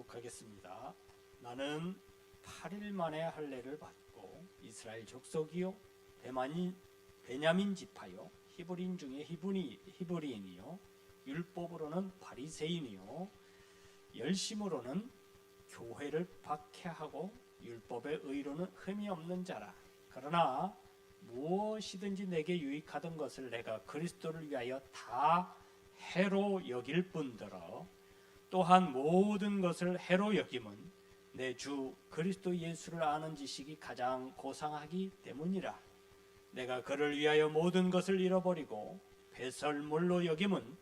교독하겠습니다. 나는 8일 만에 할례를 받고 이스라엘 족속이요 베냐민 지파요 히브리인 중에 히브리인이요 율법으로는 바리새인이요 열심으로는 교회를 박해하고 율법의 의로는 흠이 없는 자라. 그러나 무엇이든지 내게 유익하던 것을 내가 그리스도를 위하여 다 해로 여길 뿐더러 또한 모든 것을 해로 여김은 내 주 그리스도 예수를 아는 지식이 가장 고상하기 때문이라. 내가 그를 위하여 모든 것을 잃어버리고 배설물로 여김은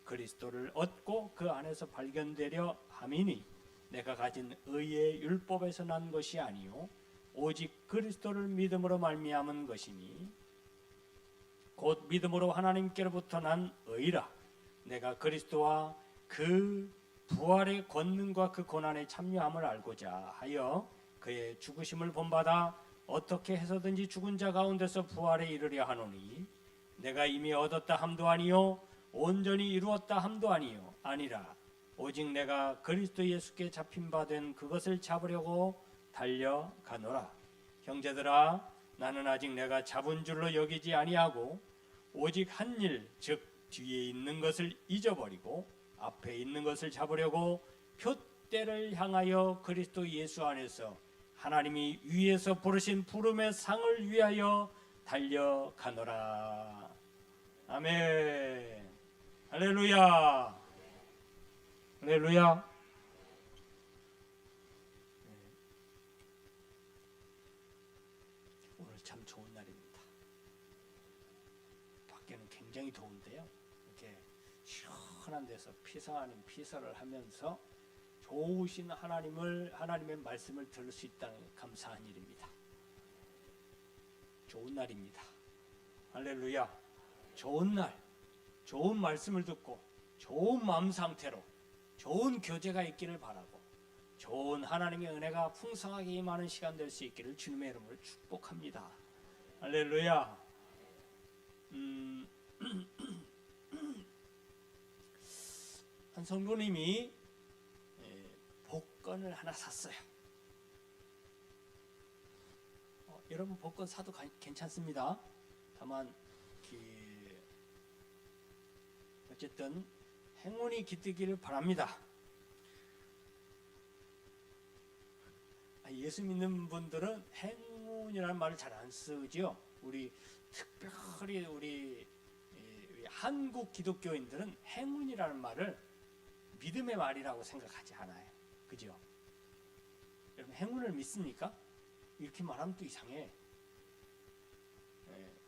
그리스도를 얻고 그 안에서 발견되려 함이니 내가 가진 의의 율법에서 난 것이 아니요 오직 그리스도를 믿음으로 말미암은 것이니 곧 믿음으로 하나님께로부터 난 의라. 내가 그리스도와 그 부활의 권능과 그 고난에 참여함을 알고자 하여 그의 죽으심을 본받아 어떻게 해서든지 죽은 자 가운데서 부활에 이르려 하노니 내가 이미 얻었다 함도 아니요 온전히 이루었다 함도 아니라 오직 내가 그리스도 예수께 잡힌 바 된 그것을 잡으려고 달려가노라. 형제들아, 나는 아직 내가 잡은 줄로 여기지 아니하고 오직 한 일, 즉 뒤에 있는 것을 잊어버리고 앞에 있는 것을 잡으려고 표대를 향하여 그리스도 예수 안에서 하나님이 위에서 부르신 부름의 상을 위하여 달려가노라. 아멘. 할렐루야. 할렐루야. 오늘 참 좋은 날입니다. 밖에는 굉장히 더운데요. 이렇게 시원한 데서 피서 아닌 피서를 하면서 좋으신 하나님의 말씀을 들을 수 있다는 감사한 일입니다. 좋은 날입니다. 할렐루야. 좋은 날, 좋은 말씀을 듣고 좋은 마음 상태로 좋은 교제가 있기를 바라고 좋은 하나님의 은혜가 풍성하게 임하는 시간 될 수 있기를 주님의 이름으로 축복합니다. 할렐루야. 한 성도님이 복권을 하나 샀어요. 여러분 복권 사도 괜찮습니다. 다만 어쨌든 행운이 깃들기를 바랍니다. 예수 믿는 분들은 행운이라는 말을 잘 안 쓰죠. 특별히 우리 한국 기독교인들은 행운이라는 말을 믿음의 말이라고 생각하지 않아요. 그죠? 여러분 행운을 믿습니까? 이렇게 말하면 또 이상해.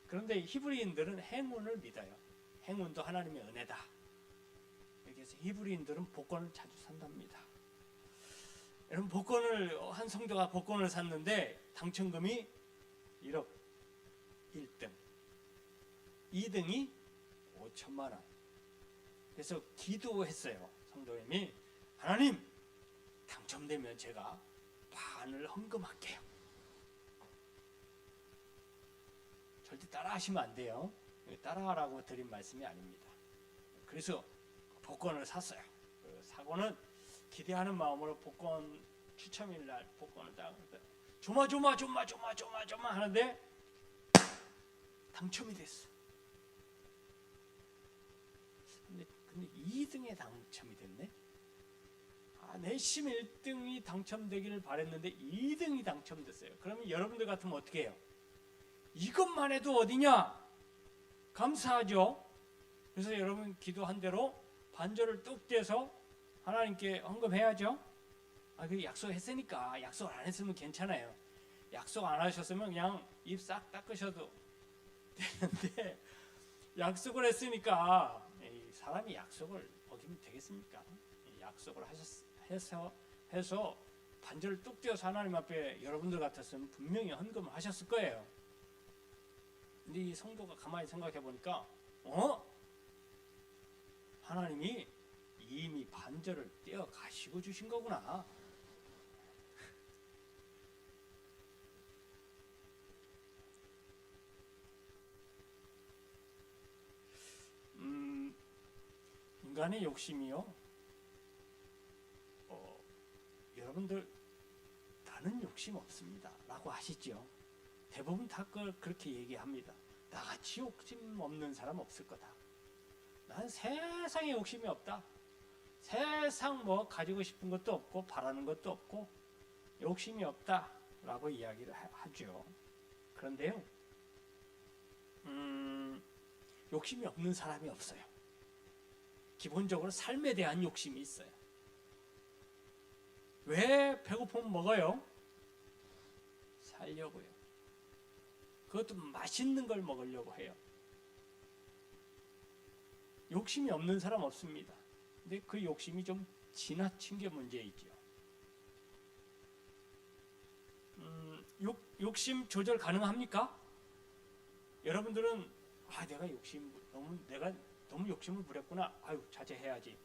그런데 히브리인들은 행운을 믿어요. 행운도 하나님의 은혜다. 그래서 히브리인들은 복권을 자주 산답니다. 여러분 한 성도가 복권을 샀는데 당첨금이 1억 1등, 2등이 5천만 원. 그래서 기도했어요. 성도님이 하나님 당첨되면 제가 반을 헌금할게요. 절대 따라하시면 안 돼요. 따라하라고 드린 말씀이 아닙니다. 그래서 복권을 샀어요. 사고는 기대하는 마음으로 복권 추첨일 날 복권을 딱 조마 하는데 당첨이 됐어. 근데 2등에 당첨이 됐네. 내심 1등이 당첨되기를 바랬는데 2등이 당첨됐어요. 그러면 여러분들 같으면 어떻게 해요? 이것만 해도 어디냐? 감사하죠. 그래서 여러분 기도한 대로 반절을 뚝 떼서 하나님께 헌금해야죠. 그 약속했으니까. 약속 안 했으면 괜찮아요. 약속 안 하셨으면 그냥 입 싹 닦으셔도 되는데 약속을 했으니까 사람이 약속을 어기면 되겠습니까? 약속을 해서 반절을 뚝 떼어서 하나님 앞에 여러분들 같았으면 분명히 헌금을 하셨을 거예요. 근데 이 성도가 가만히 생각해 보니까 하나님이 이미 반절을 떼어 가시고 주신 거구나. 인간의 욕심이요 여러분들 나는 욕심 없습니다 라고 하시죠. 대부분 다 그렇게 얘기합니다. 나같이 욕심 없는 사람 없을 거다. 난 세상에 욕심이 없다. 세상 뭐 가지고 싶은 것도 없고 바라는 것도 없고 욕심이 없다 라고 이야기를 하죠. 그런데요, 욕심이 없는 사람이 없어요. 기본적으로 삶에 대한 욕심이 있어요. 왜 배고프면 먹어요? 살려고요. 그것도 맛있는 걸 먹으려고 해요. 욕심이 없는 사람 없습니다. 근데 그 욕심이 좀 지나친 게 문제이죠. 욕심 조절 가능합니까? 여러분들은 내가 너무 욕심을 부렸구나. 아유, 자제해야지.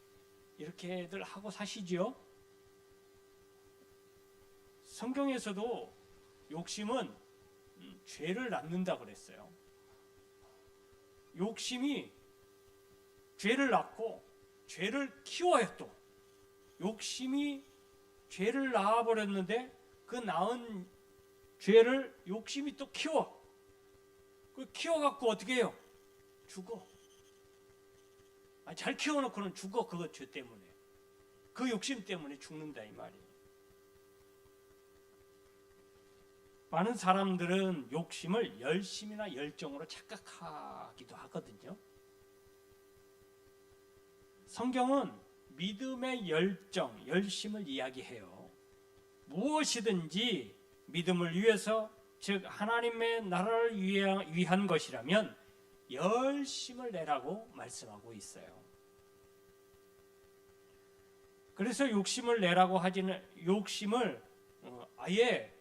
이렇게들 하고 사시지요. 성경에서도 욕심은 죄를 낳는다 그랬어요. 욕심이 죄를 낳고 죄를 키워요. 또 욕심이 죄를 낳아버렸는데 그 낳은 죄를 욕심이 또 키워. 그 키워갖고 어떻게 해요? 죽어. 잘 키워놓고는 죽어. 그거 죄 때문에. 그 욕심 때문에 죽는다 이 말이에요. 많은 사람들은 욕심을 열심이나 열정으로 착각하기도 하거든요. 성경은 믿음의 열정, 열심을 이야기해요. 무엇이든지 믿음을 위해서, 즉 하나님의 나라를 위한 것이라면 열심을 내라고 말씀하고 있어요. 그래서 욕심을 내라고 하지는, 욕심을 아예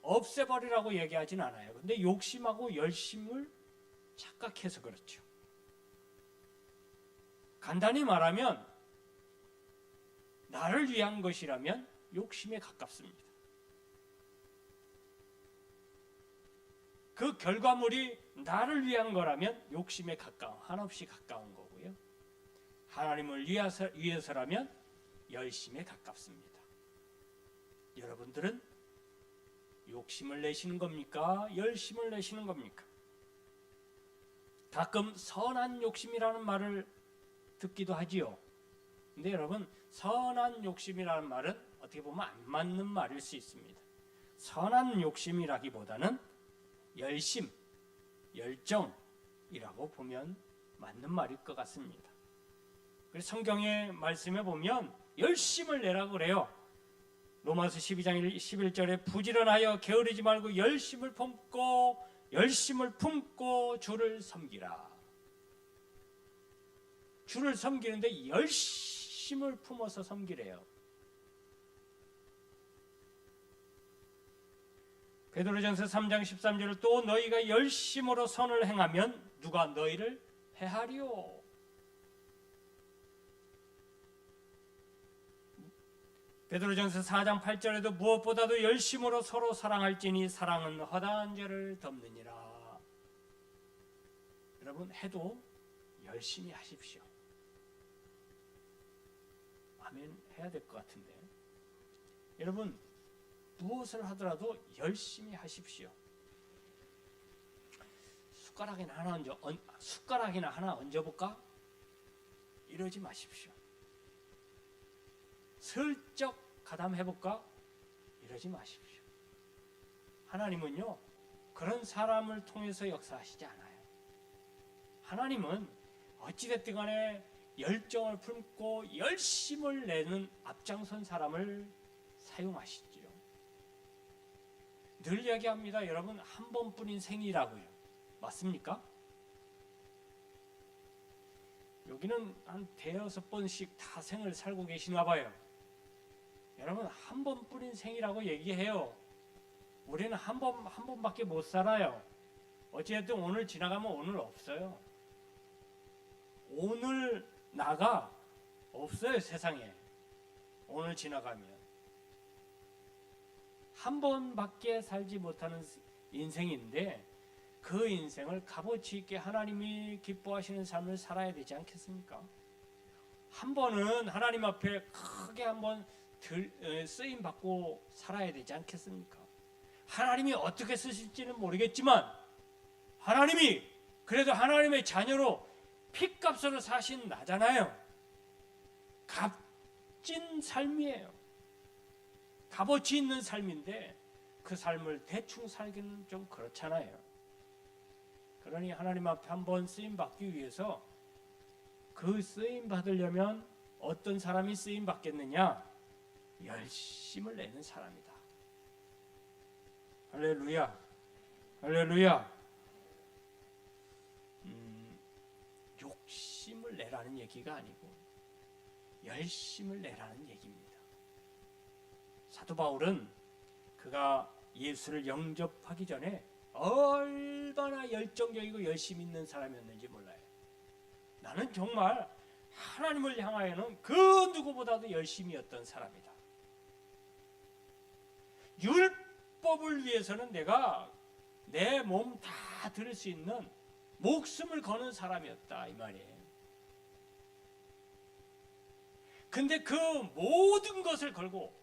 없애버리라고 얘기하진 않아요. 근데 욕심하고 열심을 착각해서 그렇죠. 간단히 말하면 나를 위한 것이라면 욕심에 가깝습니다. 그 결과물이 나를 위한 거라면 욕심에 가까운, 한없이 가까운 거고요. 하나님을 위해서라면 열심에 가깝습니다. 여러분들은 욕심을 내시는 겁니까? 열심을 내시는 겁니까? 가끔 선한 욕심이라는 말을 듣기도 하지요. 근데 여러분, 선한 욕심이라는 말은 어떻게 보면 안 맞는 말일 수 있습니다. 선한 욕심이라기보다는 열심, 열정이라고 보면 맞는 말일 것 같습니다. 그래서 성경의 말씀에 보면 열심을 내라고 그래요. 로마서 12장 11절에 부지런하여 게으르지 말고 열심을 품고 주를 섬기라. 주를 섬기는데 열심을 품어서 섬기래요. 베드로전서 3장 13절을 또 너희가 열심으로 선을 행하면 누가 너희를 해하리요. 베드로전서 4장 8절에도 무엇보다도 열심으로 서로 사랑할지니 사랑은 허다한 죄를 덮느니라. 여러분, 해도 열심히 하십시오. 아멘 해야 될 것 같은데, 여러분 무엇을 하더라도 열심히 하십시오. 숟가락이나 하나 얹어볼까? 이러지 마십시오. 슬쩍 가담해볼까? 이러지 마십시오. 하나님은요, 그런 사람을 통해서 역사하시지 않아요. 하나님은 어찌됐든 간에 열정을 품고 열심을 내는 앞장선 사람을 사용하시지요. 늘 이야기합니다. 여러분, 한 번뿐인 생이라고요. 맞습니까? 여기는 한 대여섯 번씩 다 생을 살고 계시나 봐요. 여러분, 한 번뿐인 생이라고 얘기해요. 우리는 한 번밖에 못 살아요. 어찌됐든 오늘 지나가면 오늘 없어요. 오늘 나가 없어요, 세상에. 오늘 지나가면 한 번밖에 살지 못하는 인생인데, 그 인생을 값어치 있게 하나님이 기뻐하시는 삶을 살아야 되지 않겠습니까? 한 번은 하나님 앞에 크게 한번 쓰임 받고 살아야 되지 않겠습니까? 하나님이 어떻게 쓰실지는 모르겠지만 하나님이 그래도 하나님의 자녀로 핏값으로 사신 나잖아요. 값진 삶이에요. 값어치 있는 삶인데 그 삶을 대충 살기는 좀 그렇잖아요. 그러니 하나님 앞에 한번 쓰임 받기 위해서 그 쓰임 받으려면 어떤 사람이 쓰임 받겠느냐? 열심을 내는 사람이다. 할렐루야, 할렐루야. 욕심을 내라는 얘기가 아니고 열심을 내라는 얘기입니다. 사도 바울은 그가 예수를 영접하기 전에 얼마나 열정적이고 열심히 있는 사람이었는지 몰라요. 나는 정말 하나님을 향하여는 그 누구보다도 열심이었던 사람이다. 율법을 위해서는 내가 내 몸 다 들을 수 있는 목숨을 거는 사람이었다 이 말이에요. 근데 그 모든 것을 걸고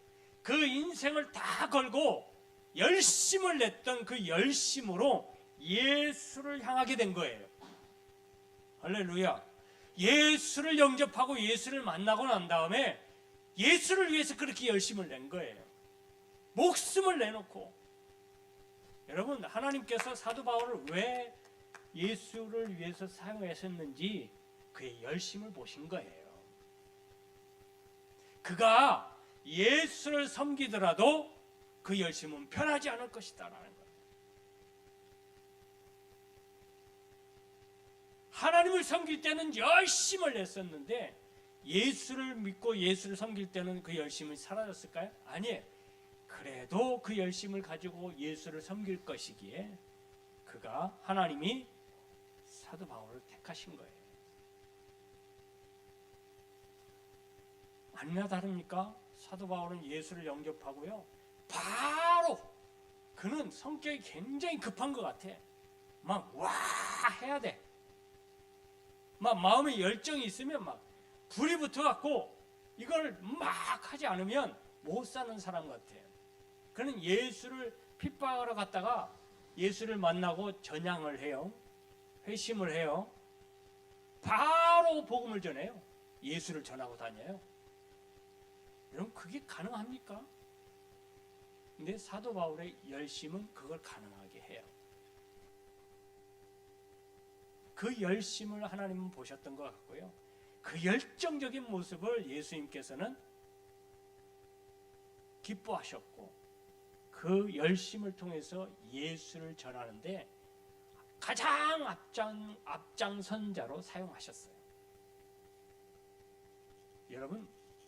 그 인생을 다 걸고 열심을 냈던 그 열심으로 예수를 향하게 된 거예요. 할렐루야. 예수를 영접하고 예수를 만나고 난 다음에 예수를 위해서 그렇게 열심을 낸 거예요. 목숨을 내놓고. 여러분, 하나님께서 사도 바울을 왜 예수를 위해서 사용하셨는지 그의 열심을 보신 거예요. 그가 예수를 섬기더라도 그 열심은 변하지 않을 것이다라는 거예요. 하나님을 섬길 때는 열심을 냈었는데 예수를 믿고 예수를 섬길 때는 그 열심이 사라졌을까요? 아니에요. 그래도 그 열심을 가지고 예수를 섬길 것이기에 그가 하나님이 사도 바울을 택하신 거예요. 아니나 다릅니까? 사도 바울은 예수를 영접하고요. 바로 그는 성격이 굉장히 급한 것 같아. 막 와 해야 돼. 막 마음에 열정이 있으면 막 불이 붙어갖고 이걸 막 하지 않으면 못 사는 사람 같아요. 그는 예수를 핍박하러 갔다가 예수를 만나고 전향을 해요. 회심을 해요. 바로 복음을 전해요. 예수를 전하고 다녀요. 여러분 그게 가능합니까? 근데 사도 바울의 열심은 그걸 가능하게 해요. 그 열심을 하나님은 보셨던 것 같고요. 그 열정적인 모습을 예수님께서는 기뻐하셨고 그 열심을 통해서 예수를 전하는데 가장 앞장선자로 사용하셨어요. 여러분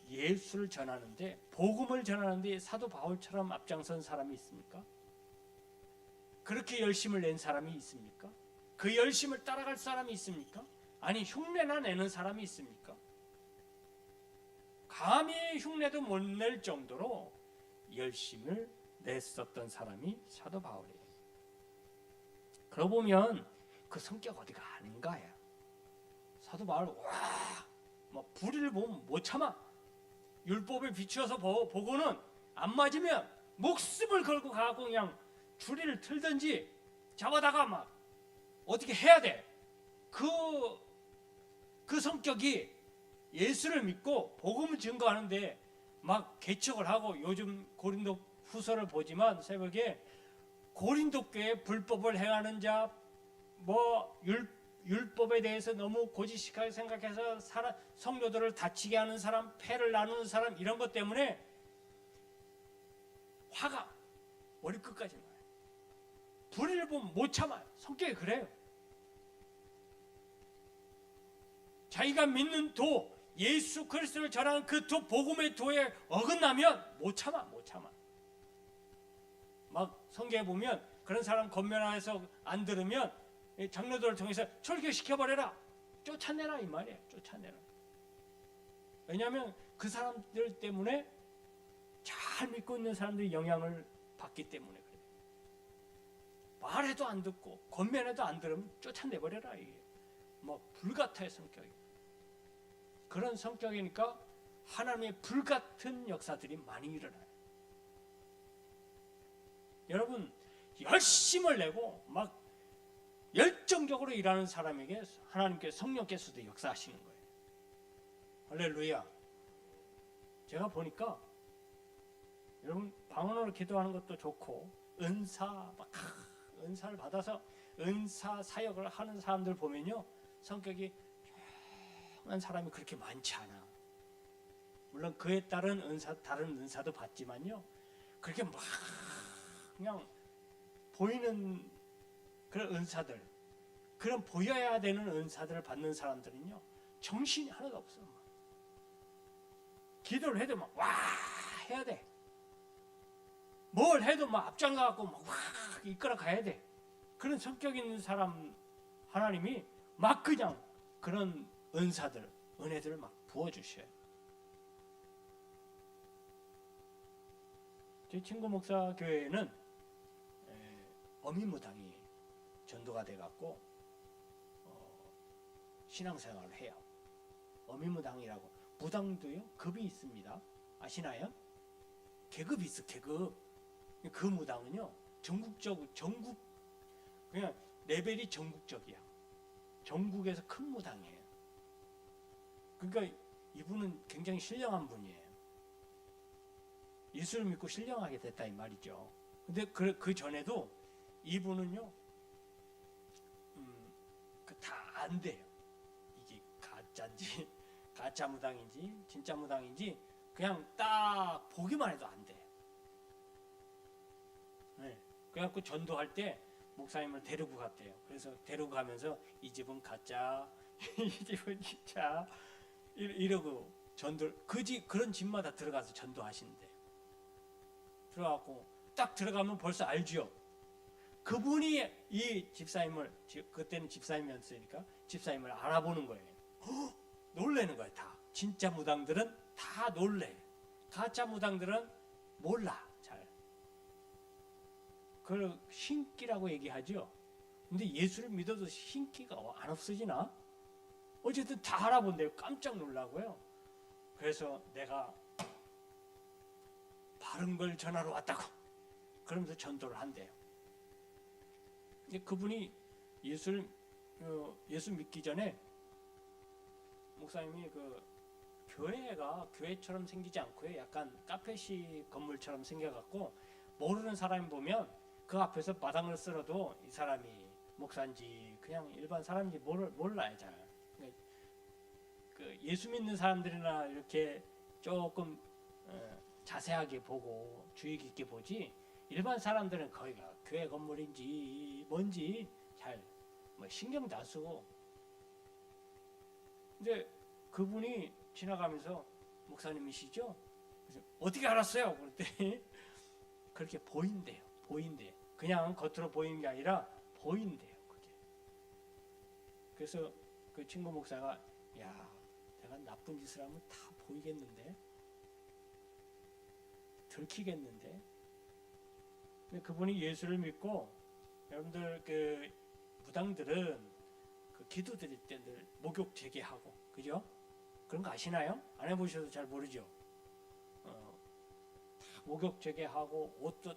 예수를 전하는데 복음을 전하는데 사도 바울처럼 앞장선 사람이 있습니까? 그렇게 열심을 낸 사람이 있습니까? 그 열심을 따라갈 사람이 있습니까? 아니 흉내나 내는 사람이 있습니까? 감히 흉내도 못 낼 정도로 열심을 냈었던 사람이 사도 바울이에요. 그러고 보면 그 성격 어디가 아닌가요? 사도 바울 뭐 불의를 보면 못 참아. 율법에 비추어서 보고는 안 맞으면 목숨을 걸고 가고 그냥 줄이를 틀든지 잡아다가 막 어떻게 해야 돼. 그 성격이 예수를 믿고 복음을 증거하는데 막 개척을 하고 요즘 고린도 후서를 보지만 새벽에 고린도 교회 불법을 행하는 자, 뭐 율법에 대해서 너무 고지식하게 생각해서 성도들을 다치게 하는 사람, 패를 나누는 사람 이런 것 때문에 화가 머리끝까지 나요. 불의를 보면 못 참아요. 성격이 그래요. 자기가 믿는 도, 예수 그리스도를 전하는 그 도, 복음의 도에 어긋나면 못 참아. 막 성경에 보면 그런 사람 건면하여서 안 들으면 장로들을 통해서 철교시켜버려라. 쫓아내라 이 말이에요. 쫓아내라. 왜냐하면 그 사람들 때문에 잘 믿고 있는 사람들이 영향을 받기 때문에 그래요. 말해도 안 듣고 건면해도 안 들으면 쫓아내버려라. 이게 뭐 불같아요 성격이. 그런 성격이니까 하나님의 불같은 역사들이 많이 일어나요. 여러분, 열심을 내고 막 열정적으로 일하는 사람에게 하나님께서 성령께서도 역사하시는 거예요. 할렐루야. 제가 보니까 여러분 방언으로 기도하는 것도 좋고 은사를 받아서 은사 사역을 하는 사람들 보면요, 성격이 조용한 사람이 그렇게 많지 않아. 물론 그에 따른 다른 은사도 받지만요, 그렇게 막 그냥 보이는 그런 은사들, 그런 보여야 되는 은사들을 받는 사람들은요, 정신이 하나도 없어. 기도를 해도 막 와 해야 돼. 뭘 해도 막 앞장가갖고 막 와 이끌어 가야 돼. 그런 성격 있는 사람 하나님이 막 그냥 그런 은사들, 은혜들을 막 부어주셔요. 제 친구 목사 교회에는 어민무당이 전도가 돼갖고 신앙생활을 해요. 어민무당이라고. 무당도요 급이 있습니다. 아시나요? 계급이 있어. 계급. 그 무당은요 전국 그냥 레벨이 전국적이야. 전국에서 큰 무당이에요. 그러니까 이분은 굉장히 신령한 분이에요. 예수를 믿고 신령하게 됐다 이 말이죠. 근데 그 전에도 이분은요 다 안 돼요. 이게 가짜인지 가짜 무당인지 진짜 무당인지 그냥 딱 보기만 해도 안 돼. 네. 그래갖고 전도할 때 목사님을 데리고 갔대요. 그래서 데리고 가면서 이 집은 가짜, 이 집은 진짜 이러고 그런 집마다 들어가서 전도하신대. 들어가고 딱 들어가면 벌써 알죠. 그분이 이 집사님을, 그때는 집사님이었으니까 집사님을 알아보는 거예요. 놀래는 거예요. 다 진짜 무당들은 다 놀래. 가짜 무당들은 몰라 잘. 그걸 신기라고 얘기하죠. 근데 예수를 믿어도 신기가 안 없어지나? 어쨌든 다 알아본대요. 깜짝 놀라고요. 그래서 내가 바른 걸 전하러 왔다고 그러면서 전도를 한대요. 근데 그분이 예수 믿기 전에 목사님이 교회가 교회처럼 생기지 않고요, 약간 카페식 건물처럼 생겨갖고 모르는 사람이 보면 그 앞에서 마당을 쓸어도 이 사람이 목사인지 그냥 일반 사람인지 몰라요 잘. 예수 믿는 사람들이나 이렇게 조금 자세하게 보고 주의 깊게 보지, 일반 사람들은 거기가 교회 건물인지 뭔지 잘 신경도 안 쓰고. 근데 그분이 지나가면서 목사님이시죠? 그래서 어떻게 알았어요? 그랬더니 그렇게 보인대요. 그냥 겉으로 보이는 게 아니라 보인대요. 그게. 그래서 그 친구 목사가 야, 내가 나쁜 짓을 하면 다 보이겠는데? 들키겠는데? 근데 그분이 예수를 믿고, 여러분들 그 무당들은 그 기도 드릴 때 늘 목욕 재개하고, 그죠? 그런 거 아시나요? 안 해보셔도 잘 모르죠. 목욕 재개하고 옷도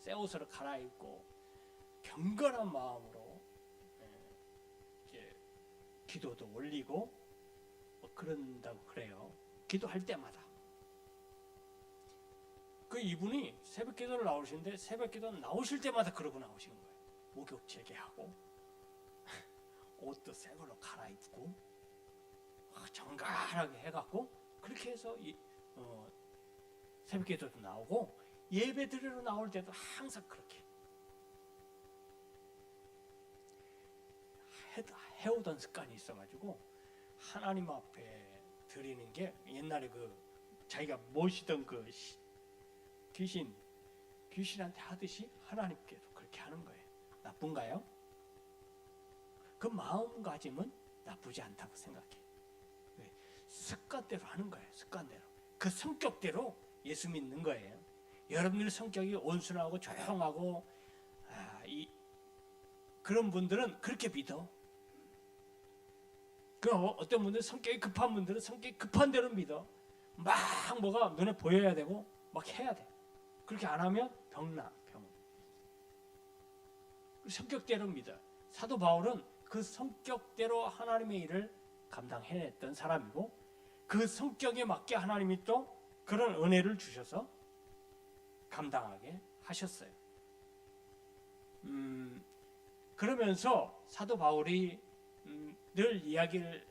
새 옷으로 갈아입고 경건한 마음으로 이제 기도도 올리고 그런다고 그래요. 기도할 때마다. 그 이분이 새벽 기도를 나오시는데 새벽 기도 나오실 때마다 그러고 나오시는 거예요. 목욕 재개하고 옷도 새 걸로 갈아입고 정갈하게 해갖고 그렇게 해서 새벽 기도도 나오고 예배 드리러 나올 때도 항상 그렇게 해오던 습관이 있어가지고 하나님 앞에 드리는 게 옛날에 자기가 모시던 귀신한테 하듯이 하나님께도 그렇게 하는 거예요. 나쁜가요? 그 마음가짐은 나쁘지 않다고 생각해. 습관대로 하는 거예요. 습관대로. 그 성격대로 예수 믿는 거예요. 여러분들 성격이 온순하고 조용하고 그런 분들은 그렇게 믿어. 어떤 분들은 성격이 급한 분들은 성격이 급한 대로 믿어. 막 뭐가 눈에 보여야 되고 막 해야 돼. 그렇게 안 하면 병나. 성격대로입니다. 사도 바울은 그 성격대로 하나님의 일을 감당해냈던 사람이고, 그 성격에 맞게 하나님이 또 그런 은혜를 주셔서 감당하게 하셨어요. 그러면서 사도 바울이 늘 이야기를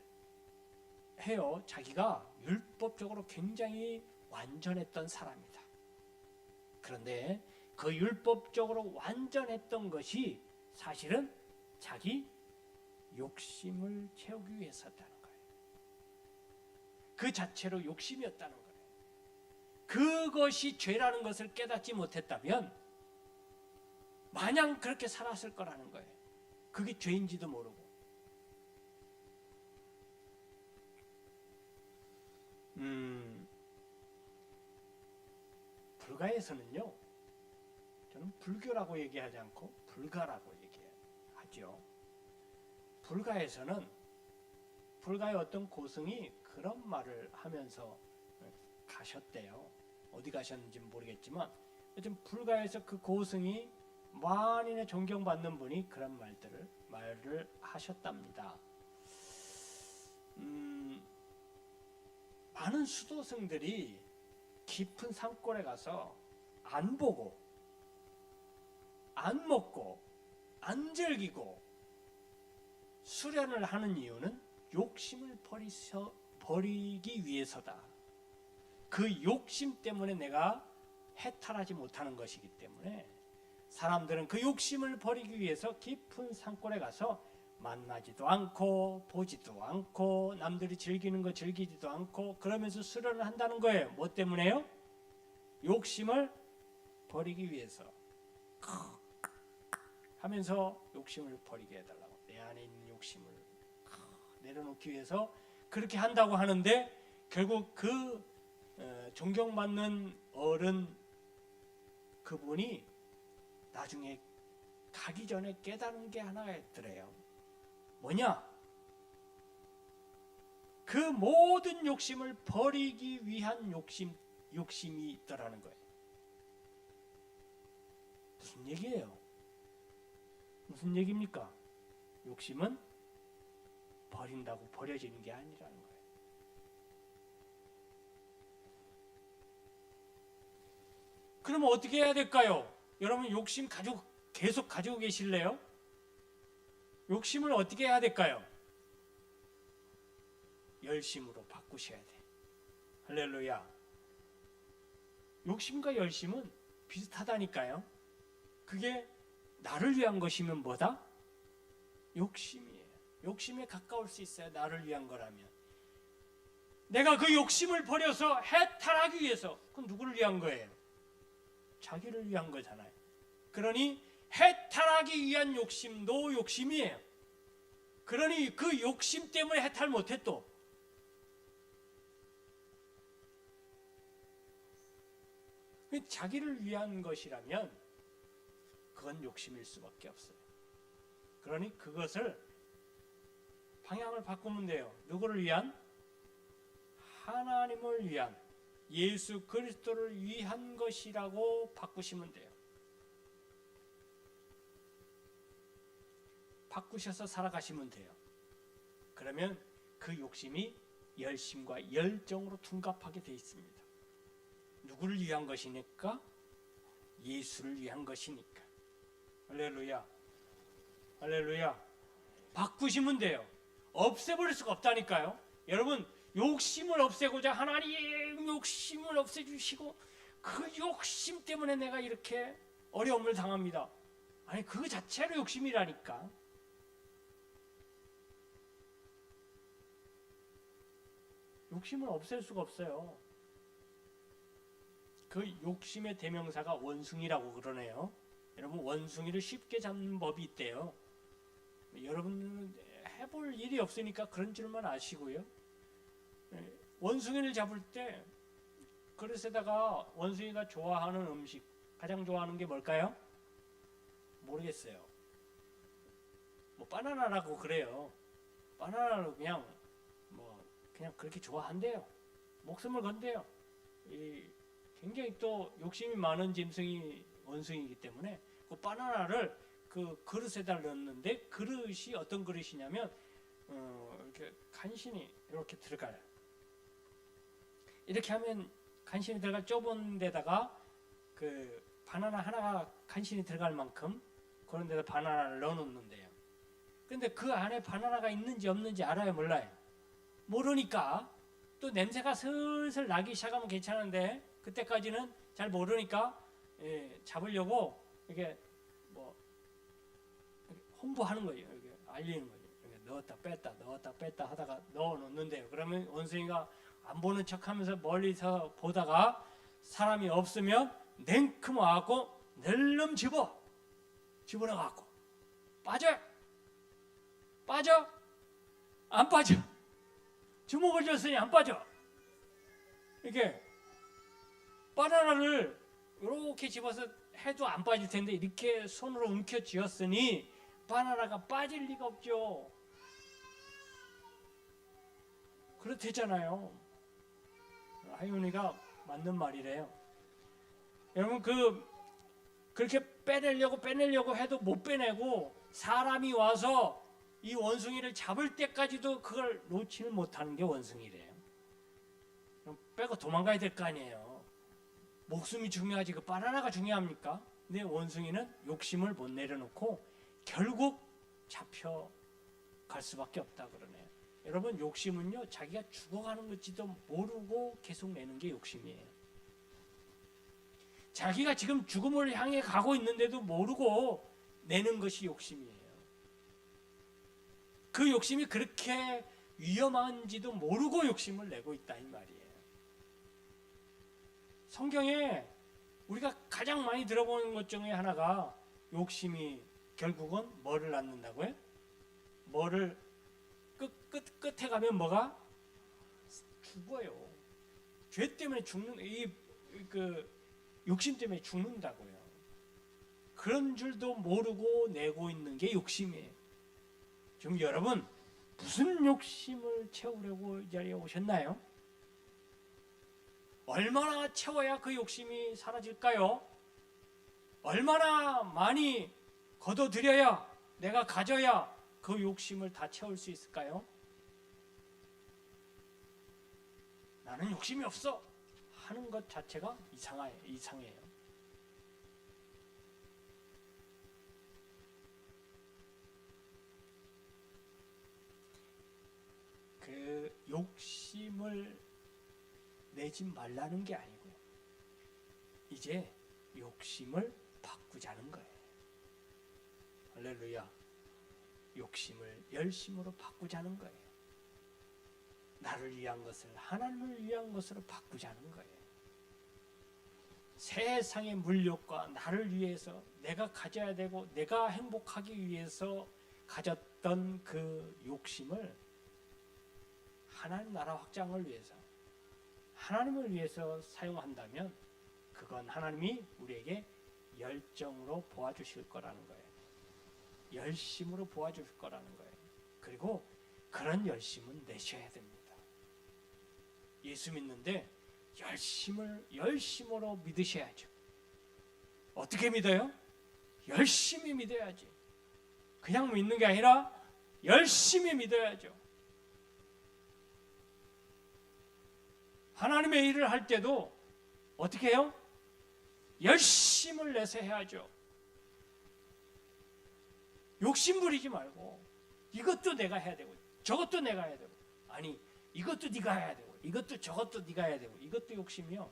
해요. 자기가 율법적으로 굉장히 완전했던 사람이다. 그런데 그 율법적으로 완전했던 것이 사실은 자기 욕심을 채우기 위해서였다는 거예요. 그 자체로 욕심이었다는 거예요. 그것이 죄라는 것을 깨닫지 못했다면 마냥 그렇게 살았을 거라는 거예요. 그게 죄인지도 모르고. 불가에서는요, 저는 불교라고 얘기하지 않고 불가라고 얘기하죠. 불가에서는, 불가의 어떤 고승이 그런 말을 하면서 가셨대요. 어디 가셨는지 모르겠지만 좀 불가에서 그 고승이 만인의 존경받는 분이 그런 말을 하셨답니다. 많은 수도승들이 깊은 산골에 가서 안 보고, 안 먹고, 안 즐기고 수련을 하는 이유는 욕심을 버리기 위해서다. 그 욕심 때문에 내가 해탈하지 못하는 것이기 때문에 사람들은 그 욕심을 버리기 위해서 깊은 산골에 가서 만나지도 않고 보지도 않고 남들이 즐기는 거 즐기지도 않고 그러면서 수련을 한다는 거예요. 뭐 때문에요? 욕심을 버리기 위해서 하면서 욕심을 버리게 해달라고, 내 안에 있는 욕심을 내려놓기 위해서 그렇게 한다고 하는데, 결국 그 존경받는 어른 그분이 나중에 가기 전에 깨달은 게 하나가 있더래요. 뭐냐? 그 모든 욕심을 버리기 위한 욕심이 있더라는 거예요. 무슨 얘기예요? 무슨 얘기입니까? 욕심은 버린다고 버려지는 게 아니라는 거예요. 그러면 어떻게 해야 될까요? 여러분 욕심 계속 가지고 계실래요? 욕심을 어떻게 해야 될까요? 열심으로 바꾸셔야 돼. 할렐루야. 욕심과 열심은 비슷하다니까요. 그게 나를 위한 것이면 뭐다? 욕심이에요. 욕심에 가까울 수 있어요. 나를 위한 거라면. 내가 그 욕심을 버려서 해탈하기 위해서, 그건 누구를 위한 거예요? 자기를 위한 거잖아요. 그러니 해탈하기 위한 욕심도 욕심이에요. 그러니 그 욕심 때문에 해탈 못해 또. 자기를 위한 것이라면 그건 욕심일 수밖에 없어요. 그러니 그것을 방향을 바꾸면 돼요. 누구를 위한? 하나님을 위한, 예수 그리스도를 위한 것이라고 바꾸시면 돼요. 바꾸셔서 살아가시면 돼요. 그러면 그 욕심이 열심과 열정으로 둔갑하게 되어 있습니다. 누구를 위한 것이니까? 예수를 위한 것이니까. 할렐루야. 할렐루야. 바꾸시면 돼요. 없애버릴 수가 없다니까요. 여러분, 욕심을 없애고자 하나님 욕심을 없애주시고 그 욕심 때문에 내가 이렇게 어려움을 당합니다. 아니, 그 자체로 욕심이라니까. 욕심을 없앨 수가 없어요. 그 욕심의 대명사가 원숭이라고 그러네요. 여러분, 원숭이를 쉽게 잡는 법이 있대요. 여러분은 해볼 일이 없으니까 그런 줄만 아시고요. 원숭이를 잡을 때 그릇에다가 원숭이가 좋아하는 음식, 가장 좋아하는 게 뭘까요? 모르겠어요. 뭐 바나나라고 그래요. 바나나를 그냥 그렇게 좋아한대요. 목숨을 건대요. 굉장히 또 욕심이 많은 짐승이 원숭이이기 때문에 그 바나나를 그 그릇에다 넣는데 그릇이 어떤 그릇이냐면 이렇게 간신히 이렇게 들어가요. 이렇게 하면 간신히 들어갈 좁은 데다가 그 바나나 하나가 간신히 들어갈 만큼 그런 데다 바나나를 넣어놓는데요. 근데 그 안에 바나나가 있는지 없는지 알아요, 몰라요? 모르니까 또 냄새가 슬슬 나기 시작하면 괜찮은데 그때까지는 잘 모르니까 잡으려고 이게 뭐 홍보하는 거예요. 이렇게 알리는 거예요. 이렇게 넣었다 뺐다 하다가 넣어놓는데요. 그러면 원숭이가 안 보는 척하면서 멀리서 보다가 사람이 없으면 냉큼 와갖고 낼름 집어넣어갖고 빠져 안 빠져. 주먹을 줬으니 안 빠져. 이렇게 바나나를 이렇게 집어서 해도 안 빠질 텐데 이렇게 손으로 움켜 쥐었으니 바나나가 빠질 리가 없죠. 그렇대잖아요. 하윤이가 맞는 말이래요. 여러분 그렇게 빼내려고 해도 못 빼내고 사람이 와서 이 원숭이를 잡을 때까지도 그걸 놓지는 못하는 게 원숭이래요. 그럼 빼고 도망가야 될 거 아니에요. 목숨이 중요하지 그 바나나가 중요합니까? 근데 원숭이는 욕심을 못 내려놓고 결국 잡혀갈 수밖에 없다 그러네요. 여러분 욕심은요 자기가 죽어가는 것지도 모르고 계속 내는 게 욕심이에요. 자기가 지금 죽음을 향해 가고 있는데도 모르고 내는 것이 욕심이에요. 그 욕심이 그렇게 위험한지도 모르고 욕심을 내고 있다 이 말이에요. 성경에 우리가 가장 많이 들어보는 것 중에 하나가 욕심이 결국은 뭐를 낳는다고요? 뭐를 끝에 가면 뭐가 죽어요. 죄 때문에 죽는 욕심 때문에 죽는다고요. 그런 줄도 모르고 내고 있는 게 욕심이에요. 지금 여러분 무슨 욕심을 채우려고 이 자리에 오셨나요? 얼마나 채워야 그 욕심이 사라질까요? 얼마나 많이 거둬들여야 내가 가져야 그 욕심을 다 채울 수 있을까요? 나는 욕심이 없어 하는 것 자체가 이상해요. 그 욕심을 내지 말라는 게 아니고요. 이제 욕심을 바꾸자는 거예요. 할렐루야. 욕심을 열심으로 바꾸자는 거예요. 나를 위한 것을 하나님을 위한 것으로 바꾸자는 거예요. 세상의 물욕과 나를 위해서 내가 가져야 되고 내가 행복하기 위해서 가졌던 그 욕심을 하나님 나라 확장을 위해서 하나님을 위해서 사용한다면 그건 하나님이 우리에게 열정으로 보아주실 거라는 거예요. 열심으로 보아줄 거라는 거예요. 그리고 그런 열심은 내셔야 됩니다. 예수 믿는데 열심으로 믿으셔야죠. 어떻게 믿어요? 열심히 믿어야지. 그냥 믿는 게 아니라 열심히 믿어야죠. 하나님의 일을 할 때도 어떻게 해요? 열심을 내서 해야죠. 욕심 부리지 말고 이것도 내가 해야 되고 저것도 내가 해야 되고 아니 이것도 네가 해야 되고 이것도 저것도 네가 해야 되고 이것도 욕심이요.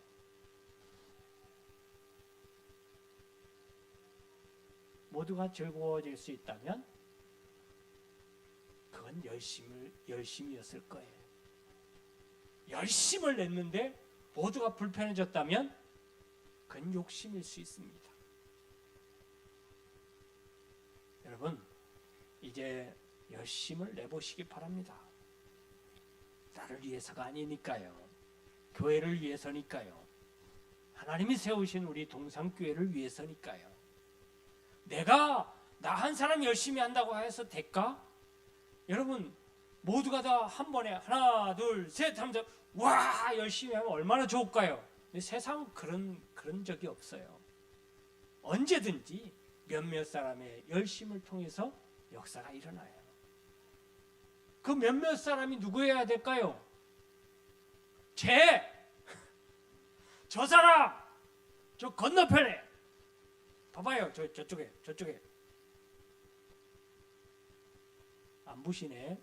모두가 즐거워질 수 있다면 그건 열심이었을 거예요. 열심을 냈는데 모두가 불편해졌다면 그건 욕심일 수 있습니다. 여러분 이제 열심을 내보시기 바랍니다. 나를 위해서가 아니니까요. 교회를 위해서니까요. 하나님이 세우신 우리 동산교회를 위해서니까요. 내가 나 한 사람 열심히 한다고 해서 될까? 여러분 모두가 다 한 번에 하나 둘 셋 하면서 와 열심히 하면 얼마나 좋을까요? 근데 세상은 그런 적이 없어요. 언제든지 몇몇 사람의 열심을 통해서 역사가 일어나요. 그 몇몇 사람이 누구여야 될까요? 저 사람 저 건너편에 봐봐요. 저쪽에 안 보시네.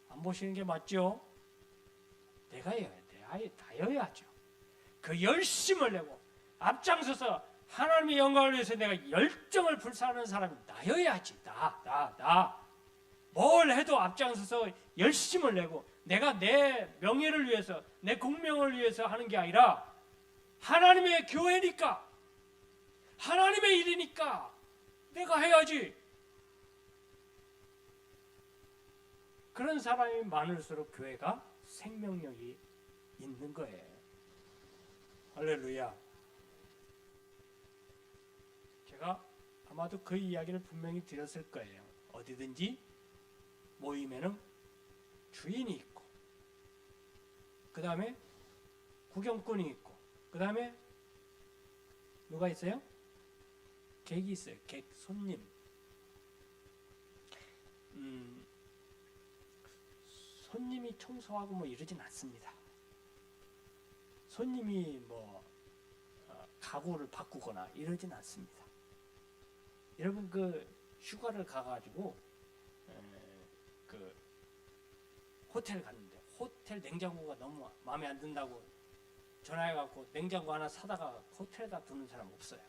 안 보시는 게 맞죠? 내가 다여야죠. 그 열심을 내고 앞장서서 하나님의 영광을 위해서 내가 열정을 불사하는 사람이 나여야지. 나. 뭘 해도 앞장서서 열심을 내고 내가 내 명예를 위해서 내 공명을 위해서 하는 게 아니라 하나님의 교회니까 하나님의 일이니까 내가 해야지. 그런 사람이 많을수록 교회가 생명력이 있는 거예요. 할렐루야. 제가 아마도 그 이야기를 분명히 드렸을 거예요. 어디든지 모임에는 주인이 있고 그 다음에 구경꾼이 있고 그 다음에 누가 있어요? 객이 있어요. 손님. 손님이 청소하고 뭐 이러진 않습니다. 손님이 뭐 가구를 바꾸거나 이러진 않습니다. 여러분 그 휴가를 가가지고 그 호텔 갔는데 호텔 냉장고가 너무 마음에 안 든다고 전화해갖고 냉장고 하나 사다가 호텔에다 두는 사람 없어요.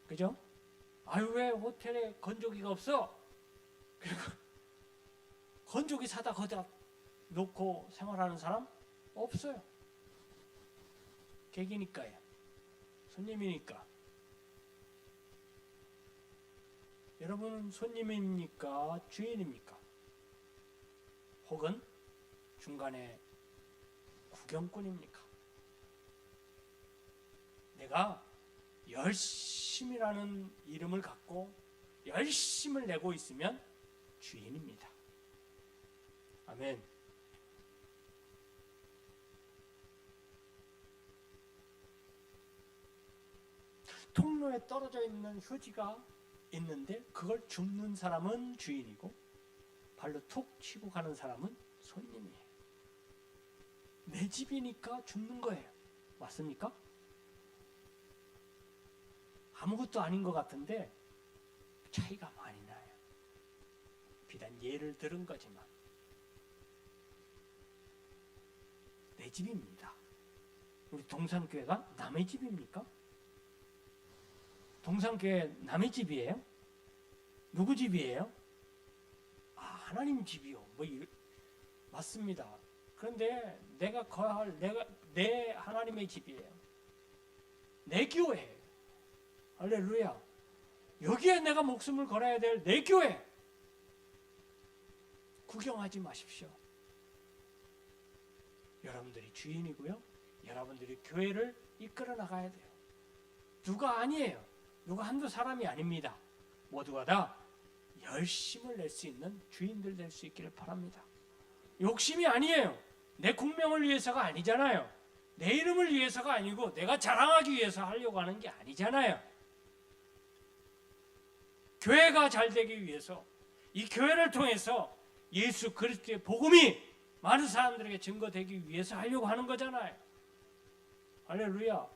그죠? 아유 왜 호텔에 건조기가 없어? 그리고 건조기 사다 거기다 놓고 생활하는 사람 없어요. 객이니까요. 손님이니까. 여러분은 손님입니까? 주인입니까? 혹은 중간에 구경꾼입니까? 내가 열심이라는 이름을 갖고 열심을 내고 있으면 주인입니다. 아멘. 통로에 떨어져 있는 휴지가 있는데 그걸 줍는 사람은 주인이고 발로 툭 치고 가는 사람은 손님이에요. 내 집이니까 줍는 거예요. 맞습니까? 아무것도 아닌 것 같은데 차이가 많이 나요. 비단 예를 들은 거지만 내 집입니다. 우리 동산교회가 남의 집입니까? 동산교회 남의 집이에요? 누구 집이에요? 하나님 집이요. 맞습니다. 그런데 내가 거할 내 하나님의 집이에요. 내 교회. 할렐루야. 여기에 내가 목숨을 걸어야 될 내 교회. 구경하지 마십시오. 여러분들이 주인이고요. 여러분들이 교회를 이끌어 나가야 돼요. 누가 아니에요. 누가 한두 사람이 아닙니다. 모두가 다 열심을 낼 수 있는 주인들 될 수 있기를 바랍니다. 욕심이 아니에요. 내 공명을 위해서가 아니잖아요. 내 이름을 위해서가 아니고 내가 자랑하기 위해서 하려고 하는 게 아니잖아요. 교회가 잘 되기 위해서 이 교회를 통해서 예수 그리스도의 복음이 많은 사람들에게 증거되기 위해서 하려고 하는 거잖아요. 할렐루야.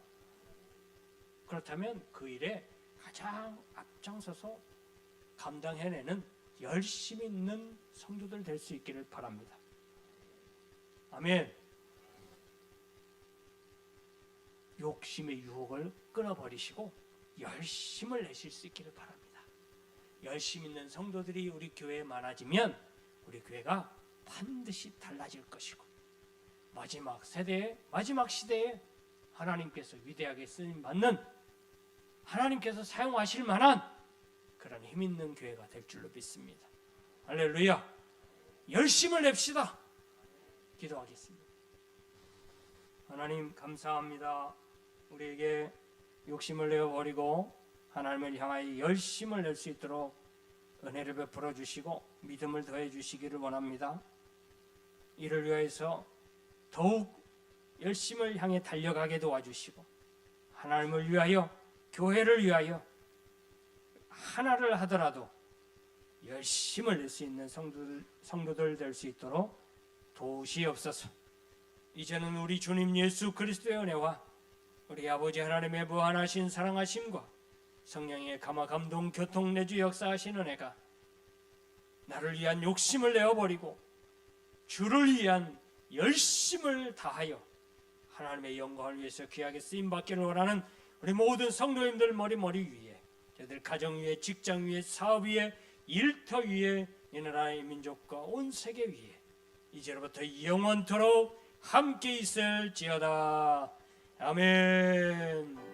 그렇다면 그 일에 가장 앞장서서 감당해내는 열심 있는 성도들 될 수 있기를 바랍니다. 아멘. 욕심의 유혹을 끊어버리시고 열심을 내실 수 있기를 바랍니다. 열심 있는 성도들이 우리 교회에 많아지면 우리 교회가 반드시 달라질 것이고 마지막 세대에 마지막 시대에 하나님께서 위대하게 쓰임받는 하나님께서 사용하실 만한 그런 힘있는 교회가 될 줄로 믿습니다. 할렐루야. 열심을 냅시다. 기도하겠습니다. 하나님 감사합니다. 우리에게 욕심을 내어버리고 하나님을 향하여 열심을 낼 수 있도록 은혜를 베풀어 주시고 믿음을 더해 주시기를 원합니다. 이를 위해서 더욱 열심을 향해 달려가게 도와주시고 하나님을 위하여, 교회를 위하여 하나를 하더라도 열심을 낼 수 있는 성도들 될 수 있도록 도우시옵소서. 이제는 우리 주님 예수 그리스도의 은혜와 우리 아버지 하나님의 무한하신 사랑하심과 성령의 감화 감동 교통 내주 역사하신 은혜가 나를 위한 욕심을 내어버리고 주를 위한 열심을 다하여 하나님의 영광을 위해서 귀하게 쓰임받기를 원하는 우리 모든 성도님들 머리 위에, 저들 가정 위에, 직장 위에, 사업 위에, 일터 위에, 이 나라의 민족과 온 세계 위에 이제로부터 영원토록 함께 있을지어다. 아멘.